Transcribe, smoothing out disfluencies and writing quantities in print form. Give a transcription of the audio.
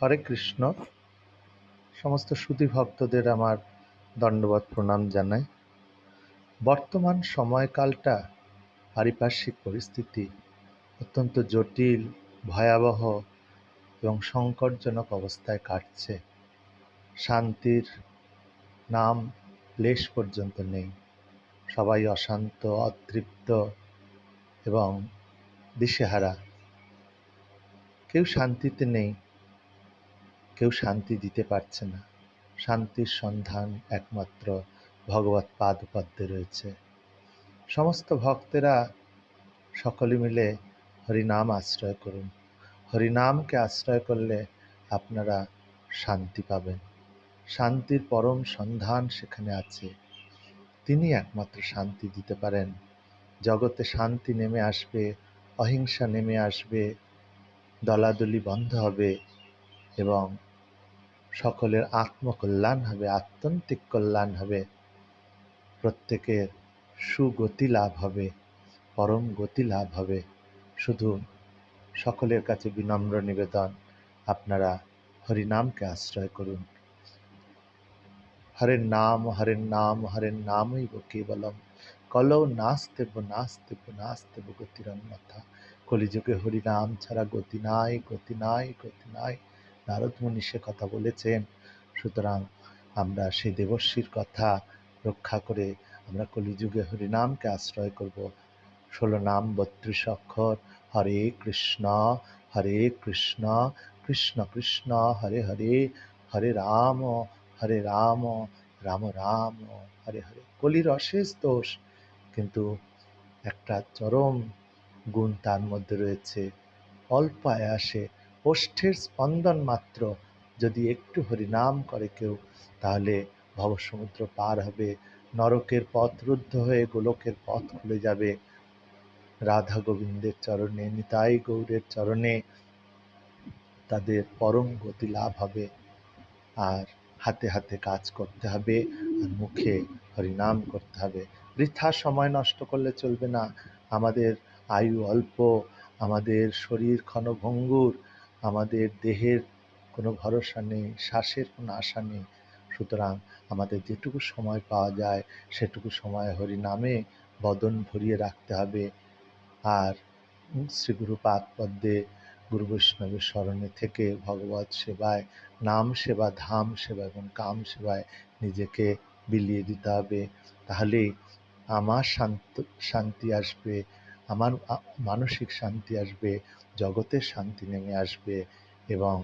হরে কৃষ্ণ। সমস্ত সুধী ভক্তদের আমার দণ্ডবৎ প্রণাম জানাই। বর্তমান সময়কালটা পারিপার্শ্বিক পরিস্থিতি অত্যন্ত জটিল, ভয়াবহ এবং সংকটজনক অবস্থায় কাটছে। শান্তির নাম লেশ পর্যন্ত নেই। সবাই অশান্ত, অতৃপ্ত এবং দিশেহারা। কেউ শান্তিতে নেই, কেউ শান্তি দিতে পারছে না। শান্তির সন্ধান একমাত্র ভগবৎ পাদপদ্মে রয়েছে। সমস্ত ভক্তেরা সকলে মিলে হরিনাম আশ্রয় করুন। হরিনামকে আশ্রয় করলে আপনারা শান্তি পাবেন। শান্তির পরম সন্ধান সেখানে আছে। তিনি একমাত্র শান্তি দিতে পারেন। জগতে শান্তি নেমে আসবে, অহিংসা নেমে আসবে, দলাদলি বন্ধ হবে এবং সকলের আত্মকল্যাণ হবে, আত্যন্তিক কল্যাণ হবে। প্রত্যেকের সুগতি লাভ হবে, পরম গতি লাভ হবে। শুধু সকলের কাছে বিনম্র নিবেদন, আপনারা হরিনামকে আশ্রয় করুন। হরের নাম হরের নাম হরের নামই কেবলম, কলৌ নাস্তেব নাস্তেব নাস্তেব গতিরন্যথা। কলিযুগে হরিনাম ছাড়া গতি নাই, গতি নাই, গতি নাই। নারদ মুনি সে কথা বলেছেন। সুতরাং আমরা সেই দেবর্ষির কথা রক্ষা করে আমরা কলিযুগে হরিনামকে আশ্রয় করব। 16 নাম 32 অক্ষর। হরে কৃষ্ণ কৃষ্ণ কৃষ্ণ হরে হরে, হরে রাম রাম রাম হরে হরে। কলির অশেষ দোষ, কিন্তু একটা চরম গুণ তার মধ্যে রয়েছে। অল্প আয়াসে ওষ্ঠের স্পন্দন মাত্র যদি একটু হরিনাম করে কেউ, তাহলে ভবসমুদ্র পার হবে, নরকের পথ রুদ্ধ হয়ে গোলকের পথ খুলে যাবে। রাধা গোবিন্দের চরণে, নিতাই গৌরের চরণে তাদের পরম গতি লাভ হবে। আর হাতে হাতে কাজ করতে হবে, আর মুখে হরিনাম করতে হবে। বৃথা সময় নষ্ট করলে চলবে না। আমাদের আয়ু অল্প, আমাদের শরীর ক্ষণভঙ্গুর, আমাদের দেহের কোনো ভরসা নেই, শ্বাসের কোনো আশা নেই। সুতরাং আমাদের যেটুকু সময় পাওয়া যায় সেটুকু সময় হরিনামে বদন ভরিয়ে রাখতে হবে। আর শ্রীগুরু পাদপদ্মে গুরু বৈষ্ণবের স্মরণে থেকে ভগবৎ সেবায়, নাম সেবা, ধাম সেবা এবং কাম সেবায় নিজেকে বিলিয়ে দিতে হবে। তাহলেই আমার শান্তি আসবে, আমার মানসিক শান্তি আসবে, জগতের শান্তি নেমে আসবে এবং